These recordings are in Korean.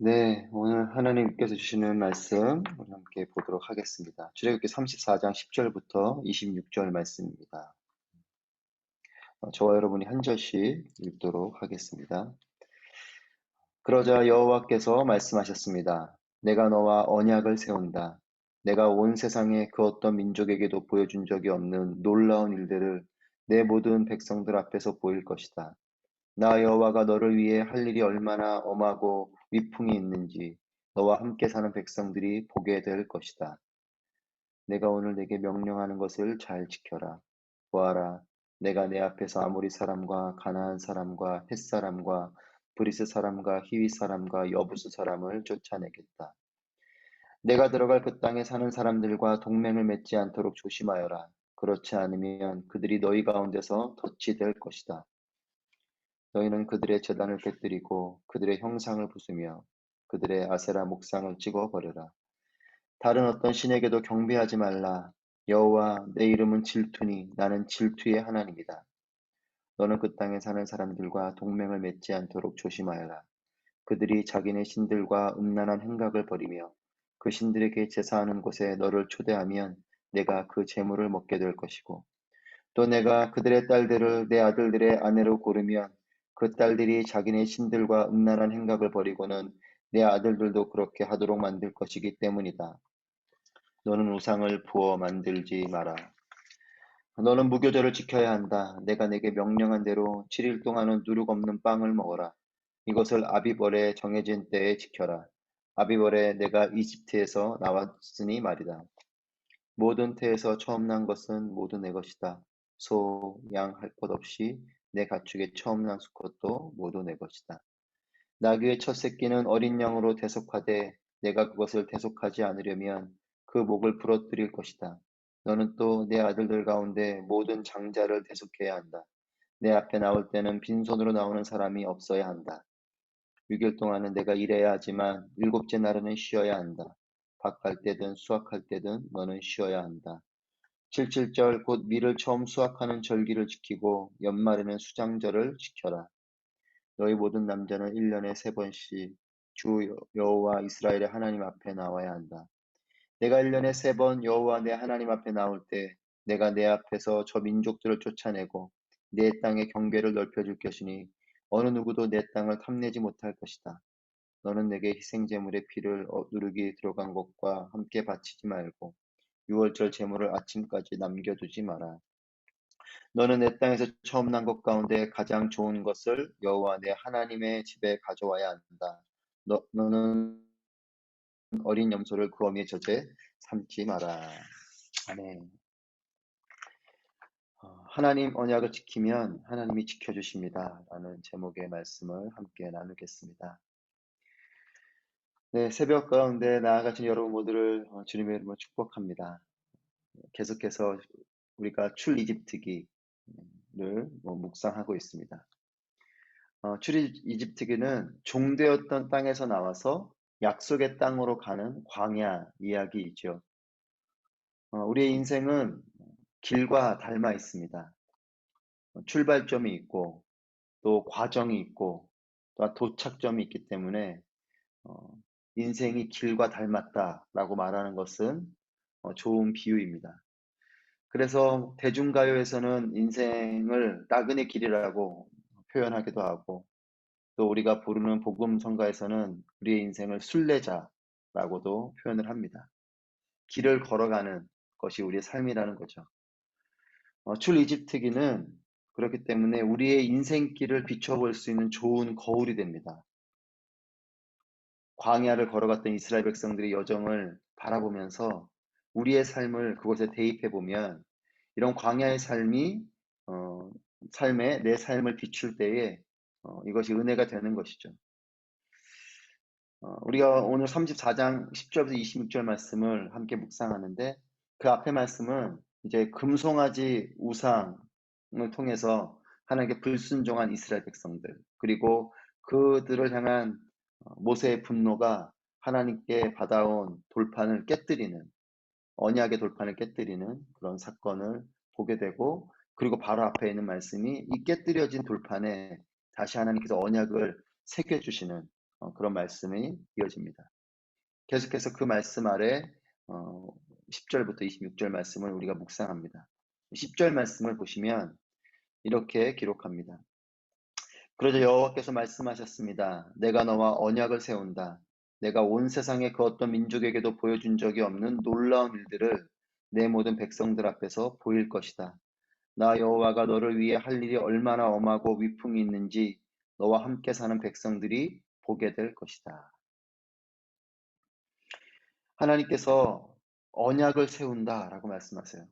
네, 오늘 하나님께서 주시는 말씀 우리 함께 보도록 하겠습니다. 출애굽기 34장 10절부터 26절 말씀입니다. 저와 여러분이 한 절씩 읽도록 하겠습니다. 그러자 여호와께서 말씀하셨습니다. 내가 너와 언약을 세운다. 내가 온 세상에 그 어떤 민족에게도 보여준 적이 없는 놀라운 일들을 내 모든 백성들 앞에서 보일 것이다. 나 여호와가 너를 위해 할 일이 얼마나 엄하고 위풍이 있는지 너와 함께 사는 백성들이 보게 될 것이다. 내가 오늘 내게 명령하는 것을 잘 지켜라. 보아라, 내가 내 앞에서 아모리 사람과 가나안 사람과 헷 사람과 브리스 사람과 히위 사람과 여부스 사람을 쫓아내겠다. 내가 들어갈 그 땅에 사는 사람들과 동맹을 맺지 않도록 조심하여라. 그렇지 않으면 그들이 너희 가운데서 덫이 될 것이다. 너희는 그들의 제단을 깨뜨리고 그들의 형상을 부수며 그들의 아세라 목상을 찍어 버려라. 다른 어떤 신에게도 경배하지 말라. 여호와 내 이름은 질투니 나는 질투의 하나님이다. 너는 그 땅에 사는 사람들과 동맹을 맺지 않도록 조심하여라. 그들이 자기네 신들과 음란한 행각을 벌이며 그 신들에게 제사하는 곳에 너를 초대하면 내가 그 재물을 먹게 될 것이고 또 내가 그들의 딸들을 내 아들들의 아내로 고르면 그 딸들이 자기네 신들과 음란한 행각을 버리고는 내 아들들도 그렇게 하도록 만들 것이기 때문이다. 너는 우상을 부어 만들지 마라. 너는 무교절을 지켜야 한다. 내가 내게 명령한 대로 7일 동안은 누룩 없는 빵을 먹어라. 이것을 아비벌에 정해진 때에 지켜라. 아비벌에 내가 이집트에서 나왔으니 말이다. 모든 태에서 처음 난 것은 모두 내 것이다. 소, 양 할 것 없이 내 가축의 처음 난 수컷도 모두 내 것이다. 나귀의 첫 새끼는 어린 양으로 대속하되 내가 그것을 대속하지 않으려면 그 목을 부러뜨릴 것이다. 너는 또 내 아들들 가운데 모든 장자를 대속해야 한다. 내 앞에 나올 때는 빈손으로 나오는 사람이 없어야 한다. 6일 동안은 내가 일해야 하지만 일곱째 날에는 쉬어야 한다. 밭갈 때든 수확할 때든 너는 쉬어야 한다. 77절 곧 밀을 처음 수확하는 절기를 지키고 연말에는 수장절을 지켜라. 너희 모든 남자는 1년에 3번씩 주 여호와 이스라엘의 하나님 앞에 나와야 한다. 내가 1년에 3번 여호와 내 하나님 앞에 나올 때 내가 내 앞에서 저 민족들을 쫓아내고 내 땅의 경계를 넓혀줄 것이니 어느 누구도 내 땅을 탐내지 못할 것이다. 너는 내게 희생제물의 피를 누르기 들어간 것과 함께 바치지 말고 6월절 제물을 아침까지 남겨두지 마라. 너는 내 땅에서 처음 난 것 가운데 가장 좋은 것을 여호와 내 하나님의 집에 가져와야 한다. 너는 어린 염소를 그 어미의 젖에 삼지 마라. 아멘. 하나님 언약을 지키면 하나님이 지켜주십니다. 라는 제목의 말씀을 함께 나누겠습니다. 네, 새벽 가운데 나아가신 여러분 모두를 주님의 이름으로 축복합니다. 계속해서 우리가 출이집트기를 묵상하고 있습니다. 출이집트기는 종되었던 땅에서 나와서 약속의 땅으로 가는 광야 이야기이죠. 우리의 인생은 길과 닮아 있습니다. 출발점이 있고 또 과정이 있고 또 도착점이 있기 때문에 어, 인생이 길과 닮았다라고 말하는 것은 좋은 비유입니다. 그래서 대중가요에서는 인생을 나그네 길이라고 표현하기도 하고 또 우리가 부르는 복음성가에서는 우리의 인생을 순례자라고도 표현을 합니다. 길을 걸어가는 것이 우리의 삶이라는 거죠. 출이집트기는 그렇기 때문에 우리의 인생길을 비춰볼 수 있는 좋은 거울이 됩니다. 광야를 걸어갔던 이스라엘 백성들의 여정을 바라보면서 우리의 삶을 그곳에 대입해 보면 이런 광야의 삶이 삶에 내 삶을 비출 때에 이것이 은혜가 되는 것이죠. 우리가 오늘 34장 10절부터 26절 말씀을 함께 묵상하는데 그 앞에 말씀은 이제 금송아지 우상을 통해서 하나님께 불순종한 이스라엘 백성들 그리고 그들을 향한 모세의 분노가 하나님께 받아온 돌판을 깨뜨리는 언약의 돌판을 깨뜨리는 그런 사건을 보게 되고 그리고 바로 앞에 있는 말씀이 이 깨뜨려진 돌판에 다시 하나님께서 언약을 새겨주시는 그런 말씀이 이어집니다. 계속해서 그 말씀 아래 10절부터 26절 말씀을 우리가 묵상합니다. 10절 말씀을 보시면 이렇게 기록합니다. 그러자 여호와께서 말씀하셨습니다. 내가 너와 언약을 세운다. 내가 온 세상의 그 어떤 민족에게도 보여준 적이 없는 놀라운 일들을 내 모든 백성들 앞에서 보일 것이다. 나 여호와가 너를 위해 할 일이 얼마나 엄하고 위풍이 있는지 너와 함께 사는 백성들이 보게 될 것이다. 하나님께서 언약을 세운다라고 말씀하세요.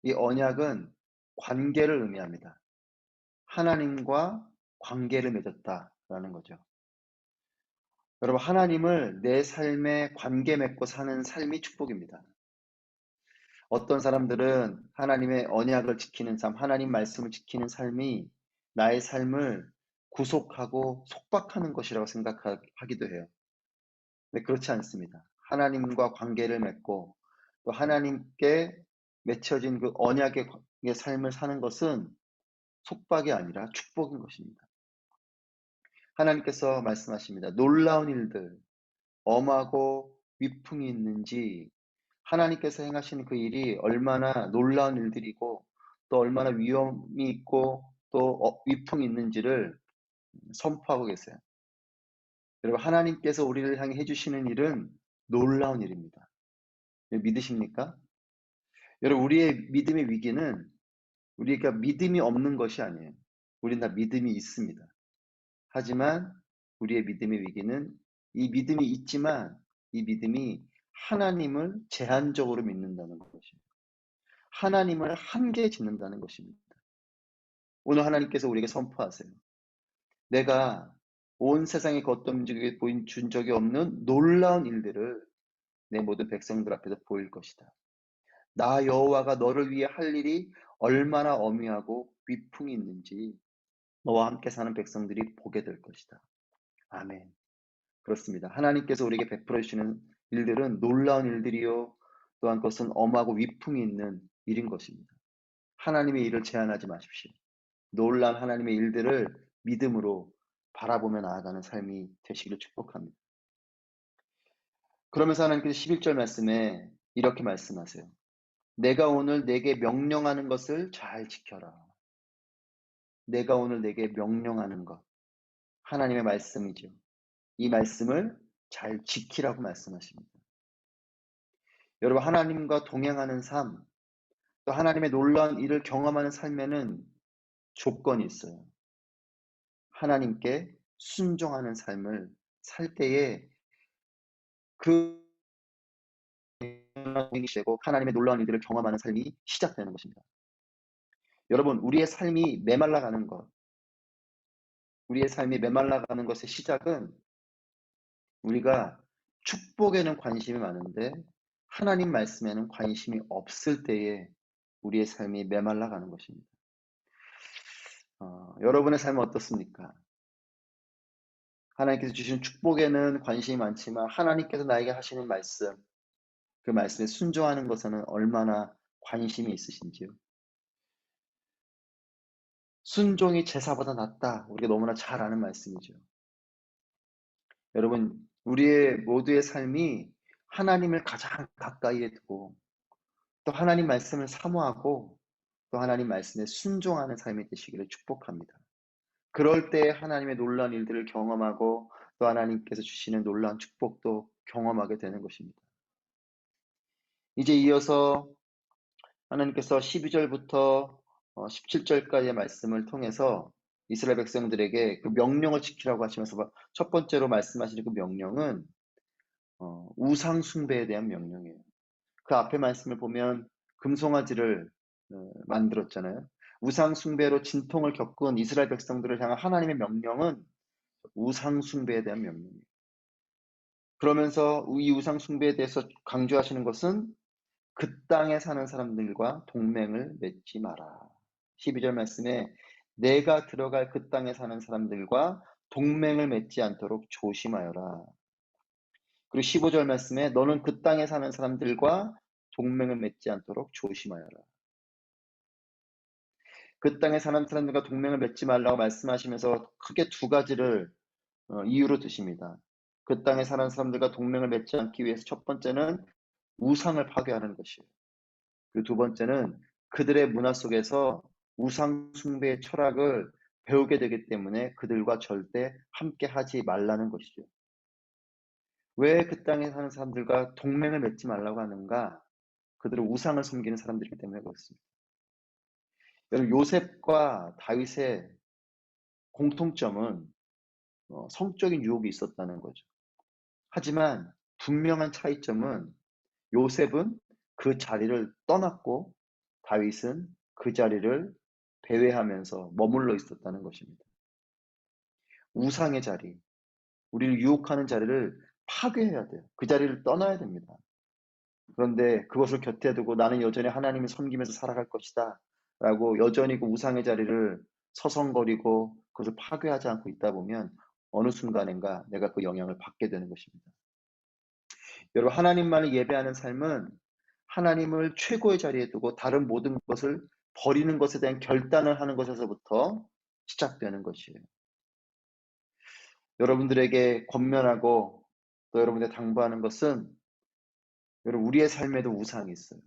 이 언약은 관계를 의미합니다. 하나님과 관계를 맺었다라는 거죠. 여러분, 하나님을 내 삶에 관계 맺고 사는 삶이 축복입니다. 어떤 사람들은 하나님의 언약을 지키는 삶, 하나님 말씀을 지키는 삶이 나의 삶을 구속하고 속박하는 것이라고 생각하기도 해요. 근데 그렇지 않습니다. 하나님과 관계를 맺고 또 하나님께 맺혀진 그 언약의 삶을 사는 것은 속박이 아니라 축복인 것입니다. 하나님께서 말씀하십니다. 놀라운 일들, 엄하고 위풍이 있는지 하나님께서 행하시는 그 일이 얼마나 놀라운 일들이고 또 얼마나 위험이 있고 또 위풍이 있는지를 선포하고 계세요. 여러분, 하나님께서 우리를 향해 해주시는 일은 놀라운 일입니다. 믿으십니까? 여러분, 우리의 믿음의 위기는 우리가 믿음이 없는 것이 아니에요. 우린 다 믿음이 있습니다. 하지만 우리의 믿음의 위기는 이 믿음이 있지만 이 믿음이 하나님을 제한적으로 믿는다는 것입니다. 하나님을 한계에 짓는다는 것입니다. 오늘 하나님께서 우리에게 선포하세요. 내가 온 세상에 그 어떤 민족에게 보여준 적이 없는 놀라운 일들을 내 모든 백성들 앞에서 보일 것이다. 나 여호와가 너를 위해 할 일이 얼마나 어미하고 위풍이 있는지 너와 함께 사는 백성들이 보게 될 것이다. 아멘. 그렇습니다. 하나님께서 우리에게 베풀어 주시는 일들은 놀라운 일들이요. 또한 그것은 엄하고 위풍이 있는 일인 것입니다. 하나님의 일을 제한하지 마십시오. 놀란 하나님의 일들을 믿음으로 바라보며 나아가는 삶이 되시기를 축복합니다. 그러면서 하나님께서 11절 말씀에 이렇게 말씀하세요. 내가 오늘 내게 명령하는 것을 잘 지켜라. 내가 오늘 내게 명령하는 것. 하나님의 말씀이죠. 이 말씀을 잘 지키라고 말씀하십니다. 여러분, 하나님과 동행하는 삶, 또 하나님의 놀라운 일을 경험하는 삶에는 조건이 있어요. 하나님께 순종하는 삶을 살 때에 그 되고 하나님의 놀라운 일들을 경험하는 삶이 시작되는 것입니다. 여러분, 우리의 삶이 메말라가는 것의 시작은 우리가 축복에는 관심이 많은데 하나님 말씀에는 관심이 없을 때에 우리의 삶이 메말라가는 것입니다. 여러분의 삶은 어떻습니까? 하나님께서 주신 축복에는 관심이 많지만 하나님께서 나에게 하시는 말씀, 그 말씀에 순종하는 것에는 얼마나 관심이 있으신지요? 순종이 제사보다 낫다. 우리가 너무나 잘 아는 말씀이죠. 여러분, 우리의 모두의 삶이 하나님을 가장 가까이에 두고 또 하나님 말씀을 사모하고 또 하나님 말씀에 순종하는 삶이 되시기를 축복합니다. 그럴 때 하나님의 놀라운 일들을 경험하고 또 하나님께서 주시는 놀라운 축복도 경험하게 되는 것입니다. 이제 이어서 하나님께서 12절부터 17절까지의 말씀을 통해서 이스라엘 백성들에게 그 명령을 지키라고 하시면서 첫 번째로 말씀하시는 그 명령은 우상 숭배에 대한 명령이에요. 그 앞에 말씀을 보면 금송아지를 만들었잖아요. 우상 숭배로 진통을 겪은 이스라엘 백성들을 향한 하나님의 명령은 우상 숭배에 대한 명령이에요. 그러면서 이 우상 숭배에 대해서 강조하시는 것은 그 땅에 사는 사람들과 동맹을 맺지 마라. 12절 말씀에 내가 들어갈 그 땅에 사는 사람들과 동맹을 맺지 않도록 조심하여라. 그리고 15절 말씀에 너는 그 땅에 사는 사람들과 동맹을 맺지 않도록 조심하여라. 그 땅에 사는 사람들과 동맹을 맺지 말라고 말씀하시면서 크게 두 가지를 이유로 드십니다. 그 땅에 사는 사람들과 동맹을 맺지 않기 위해서 첫 번째는 우상을 파괴하는 것이에요. 그리고 두 번째는 그들의 문화 속에서 우상 숭배의 철학을 배우게 되기 때문에 그들과 절대 함께 하지 말라는 것이죠. 왜 그 땅에 사는 사람들과 동맹을 맺지 말라고 하는가? 그들은 우상을 섬기는 사람들이기 때문에 그렇습니다. 여러분, 요셉과 다윗의 공통점은 성적인 유혹이 있었다는 거죠. 하지만 분명한 차이점은 요셉은 그 자리를 떠났고 다윗은 그 자리를 배회하면서 머물러 있었다는 것입니다. 우상의 자리, 우리를 유혹하는 자리를 파괴해야 돼요. 그 자리를 떠나야 됩니다. 그런데 그것을 곁에 두고 나는 여전히 하나님을 섬기면서 살아갈 것이다 라고 여전히 그 우상의 자리를 서성거리고 그것을 파괴하지 않고 있다 보면 어느 순간인가 내가 그 영향을 받게 되는 것입니다. 여러분, 하나님만을 예배하는 삶은 하나님을 최고의 자리에 두고 다른 모든 것을 버리는 것에 대한 결단을 하는 것에서부터 시작되는 것이에요. 여러분들에게 권면하고 또 여러분들에게 당부하는 것은 여러분, 우리의 삶에도 우상이 있어요.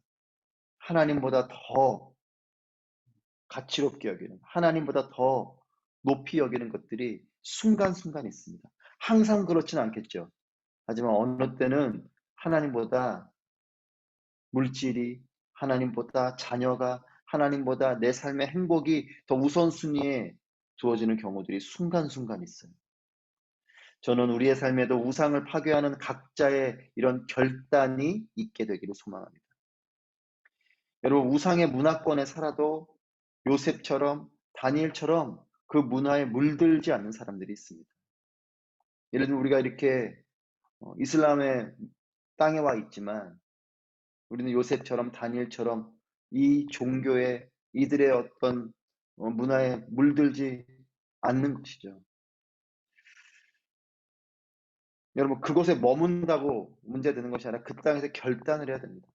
하나님보다 더 가치롭게 여기는, 하나님보다 더 높이 여기는 것들이 순간순간 있습니다. 항상 그렇지는 않겠죠. 하지만 어느 때는 하나님보다 물질이, 하나님보다 자녀가, 하나님보다 내 삶의 행복이 더 우선순위에 두어지는 경우들이 순간순간 있어요. 저는 우리의 삶에도 우상을 파괴하는 각자의 이런 결단이 있게 되기를 소망합니다. 여러분, 우상의 문화권에 살아도 요셉처럼 다니엘처럼 그 문화에 물들지 않는 사람들이 있습니다. 예를 들면 우리가 이렇게 이슬람의 땅에 와 있지만 우리는 요셉처럼 다니엘처럼 이 종교에 이들의 어떤 문화에 물들지 않는 것이죠. 여러분, 그곳에 머문다고 문제되는 것이 아니라 그 땅에서 결단을 해야 됩니다.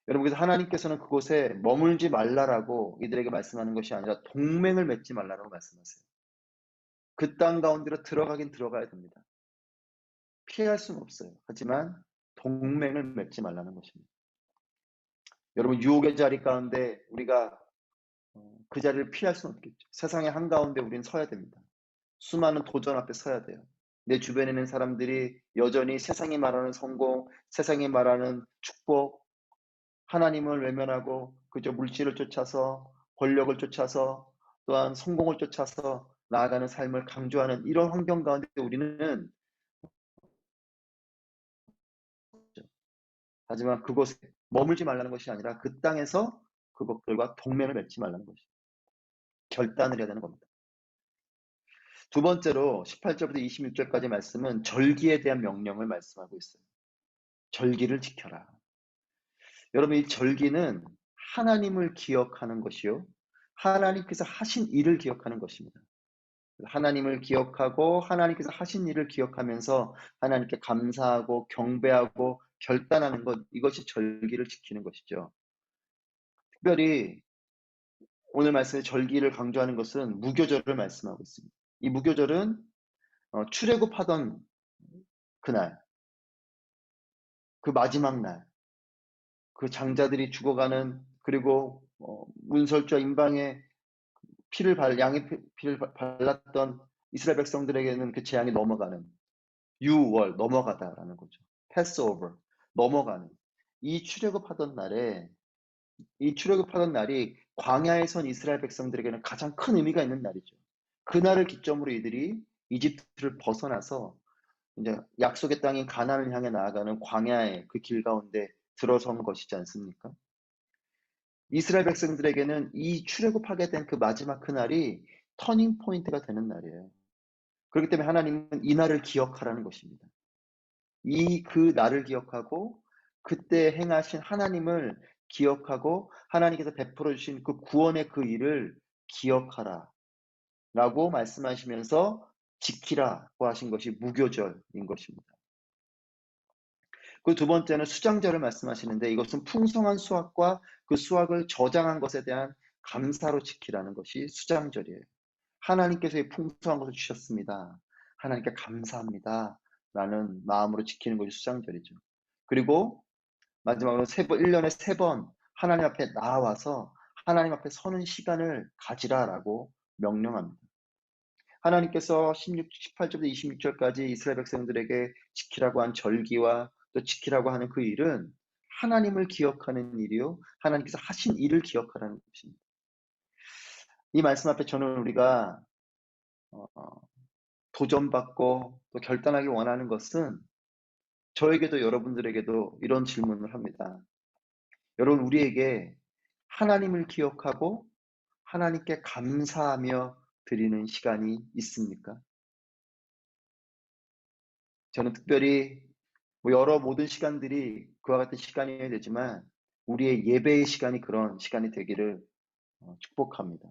여러분, 그래서 하나님께서는 그곳에 머물지 말라라고 이들에게 말씀하는 것이 아니라 동맹을 맺지 말라라고 말씀하세요. 그 땅 가운데로 들어가긴 들어가야 됩니다. 피할 수는 없어요. 하지만 동맹을 맺지 말라는 것입니다. 여러분, 유혹의 자리 가운데 우리가 그 자리를 피할 수는 없겠죠. 세상의 한가운데 우리는 서야 됩니다. 수많은 도전 앞에 서야 돼요. 내 주변에 있는 사람들이 여전히 세상이 말하는 성공, 세상이 말하는 축복, 하나님을 외면하고 그저 물질을 쫓아서 권력을 쫓아서 또한 성공을 쫓아서 나아가는 삶을 강조하는 이런 환경 가운데 우리는 하지만 그곳에 머물지 말라는 것이 아니라 그 땅에서 그것들과 동맹을 맺지 말라는 것이 결단을 해야 되는 겁니다. 두 번째로 18절부터 26절까지 말씀은 절기에 대한 명령을 말씀하고 있어요. 절기를 지켜라. 여러분, 이 절기는 하나님을 기억하는 것이요. 하나님께서 하신 일을 기억하는 것입니다. 하나님을 기억하고 하나님께서 하신 일을 기억하면서 하나님께 감사하고 경배하고 결단하는 것, 이것이 절기를 지키는 것이죠. 특별히 오늘 말씀의 절기를 강조하는 것은 무교절을 말씀하고 있습니다. 이 무교절은 출애굽하던 그날, 그 마지막 날, 그 장자들이 죽어가는, 그리고 문설주와 임방에 양의 피를 발랐던 이스라엘 백성들에게는 그 재앙이 넘어가는, 유월, 넘어가다라는 거죠. 패스오버, 넘어가는. 이 출애굽하던 날에, 이 출애굽하던 날이 광야에 선 이스라엘 백성들에게는 가장 큰 의미가 있는 날이죠. 그날을 기점으로 이들이 이집트를 벗어나서 이제 약속의 땅인 가나안을 향해 나아가는 광야의 그 길 가운데 들어선 것이지 않습니까? 이스라엘 백성들에게는 이 출애굽하게 된 그 마지막 그날이 터닝 포인트가 되는 날이에요. 그렇기 때문에 하나님은 이 날을 기억하라는 것입니다. 그 날을 기억하고 그때 행하신 하나님을 기억하고 하나님께서 베풀어 주신 그 구원의 그 일을 기억하라 라고 말씀하시면서 지키라고 하신 것이 무교절인 것입니다. 그 두 번째는 수장절을 말씀하시는데 이것은 풍성한 수확과 그 수확을 저장한 것에 대한 감사로 지키라는 것이 수장절이에요. 하나님께서 이 풍성한 것을 주셨습니다. 하나님께 감사합니다. 라는 마음으로 지키는 것이 수장절이죠. 그리고 마지막으로 1년에 3번 하나님 앞에 나와서 하나님 앞에 서는 시간을 가지라라고 명령합니다. 하나님께서 18절부터 26절까지 이스라엘 백성들에게 지키라고 한 절기와 또 지키라고 하는 그 일은 하나님을 기억하는 일이요, 하나님께서 하신 일을 기억하라는 것입니다. 이 말씀 앞에 저는 우리가 도전받고 또 결단하기 원하는 것은, 저에게도 여러분들에게도 이런 질문을 합니다. 여러분, 우리에게 하나님을 기억하고 하나님께 감사하며 드리는 시간이 있습니까? 저는 특별히 여러 모든 시간들이 그와 같은 시간이어야 되지만 우리의 예배의 시간이 그런 시간이 되기를 축복합니다.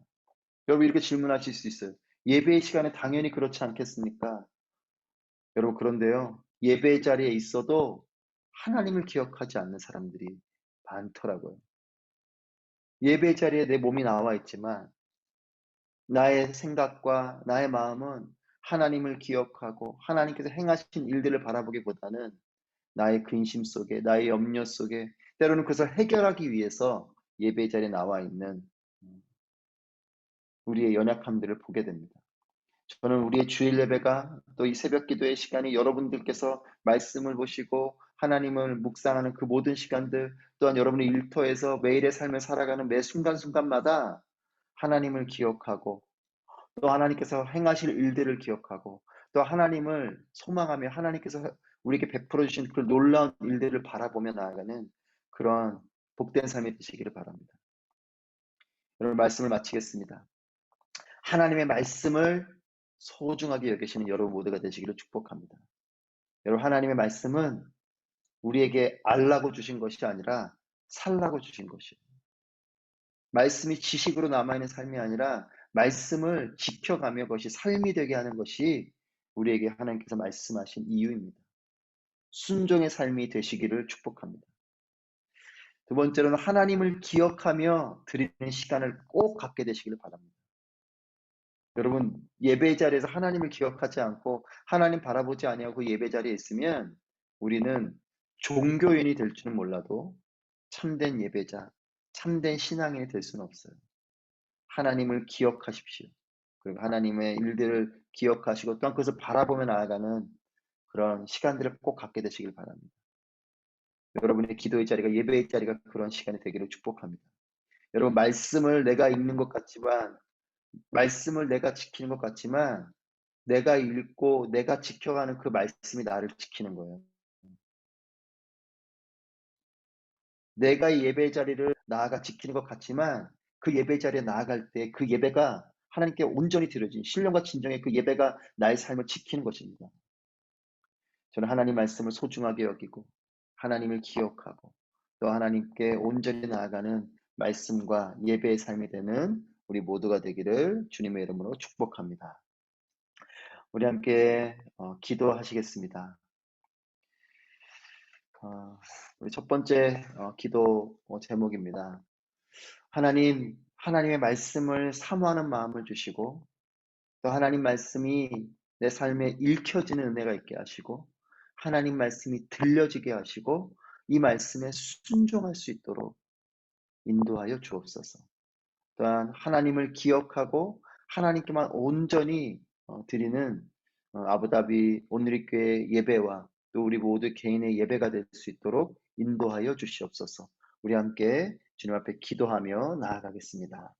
여러분, 이렇게 질문하실 수 있어요. 예배의 시간에 당연히 그렇지 않겠습니까? 여러분, 그런데요, 예배 자리에 있어도 하나님을 기억하지 않는 사람들이 많더라고요. 예배 자리에 내 몸이 나와 있지만 나의 생각과 나의 마음은 하나님을 기억하고 하나님께서 행하신 일들을 바라보기보다는 나의 근심 속에, 나의 염려 속에, 때로는 그것을 해결하기 위해서 예배 자리에 나와 있는 우리의 연약함들을 보게 됩니다. 저는 우리의 주일 예배가 또 이 새벽 기도의 시간이 여러분들께서 말씀을 보시고 하나님을 묵상하는 그 모든 시간들, 또한 여러분의 일터에서 매일의 삶을 살아가는 매 순간순간마다 하나님을 기억하고 또 하나님께서 행하실 일들을 기억하고 또 하나님을 소망하며 하나님께서 우리에게 베풀어 주신 그 놀라운 일들을 바라보며 나아가는 그런 복된 삶이 되시기를 바랍니다. 여러분, 말씀을 마치겠습니다. 하나님의 말씀을 소중하게 여기시는 여러분 모두가 되시기를 축복합니다. 여러분, 하나님의 말씀은 우리에게 알라고 주신 것이 아니라 살라고 주신 것이에요. 말씀이 지식으로 남아있는 삶이 아니라 말씀을 지켜가며 그것이 삶이 되게 하는 것이 우리에게 하나님께서 말씀하신 이유입니다. 순종의 삶이 되시기를 축복합니다. 두 번째로는 하나님을 기억하며 드리는 시간을 꼭 갖게 되시기를 바랍니다. 여러분, 예배 자리에서 하나님을 기억하지 않고 하나님 바라보지 아니하고 예배 자리에 있으면 우리는 종교인이 될 줄은 몰라도 참된 예배자, 참된 신앙인이 될 수는 없어요. 하나님을 기억하십시오. 그리고 하나님의 일들을 기억하시고 또한 그것을 바라보며 나아가는 그런 시간들을 꼭 갖게 되시길 바랍니다. 여러분의 기도의 자리가, 예배의 자리가 그런 시간이 되기를 축복합니다. 여러분, 말씀을 내가 읽는 것 같지만, 말씀을 내가 지키는 것 같지만, 내가 읽고 내가 지켜가는 그 말씀이 나를 지키는 거예요. 내가 예배 자리를 나아가 지키는 것 같지만 그 예배 자리에 나아갈 때 그 예배가 하나님께 온전히 드려진 신령과 진정의 그 예배가 나의 삶을 지키는 것입니다. 저는 하나님 말씀을 소중하게 여기고 하나님을 기억하고 또 하나님께 온전히 나아가는 말씀과 예배의 삶이 되는 우리 모두가 되기를 주님의 이름으로 축복합니다. 우리 함께 기도하시겠습니다. 우리 첫 번째 기도 제목입니다. 하나님, 하나님의 말씀을 사모하는 마음을 주시고 또 하나님 말씀이 내 삶에 읽혀지는 은혜가 있게 하시고 하나님 말씀이 들려지게 하시고 이 말씀에 순종할 수 있도록 인도하여 주옵소서. 또한 하나님을 기억하고 하나님께만 온전히 드리는 아부다비 온누리교회 예배와 또 우리 모두 개인의 예배가 될 수 있도록 인도하여 주시옵소서. 우리 함께 주님 앞에 기도하며 나아가겠습니다.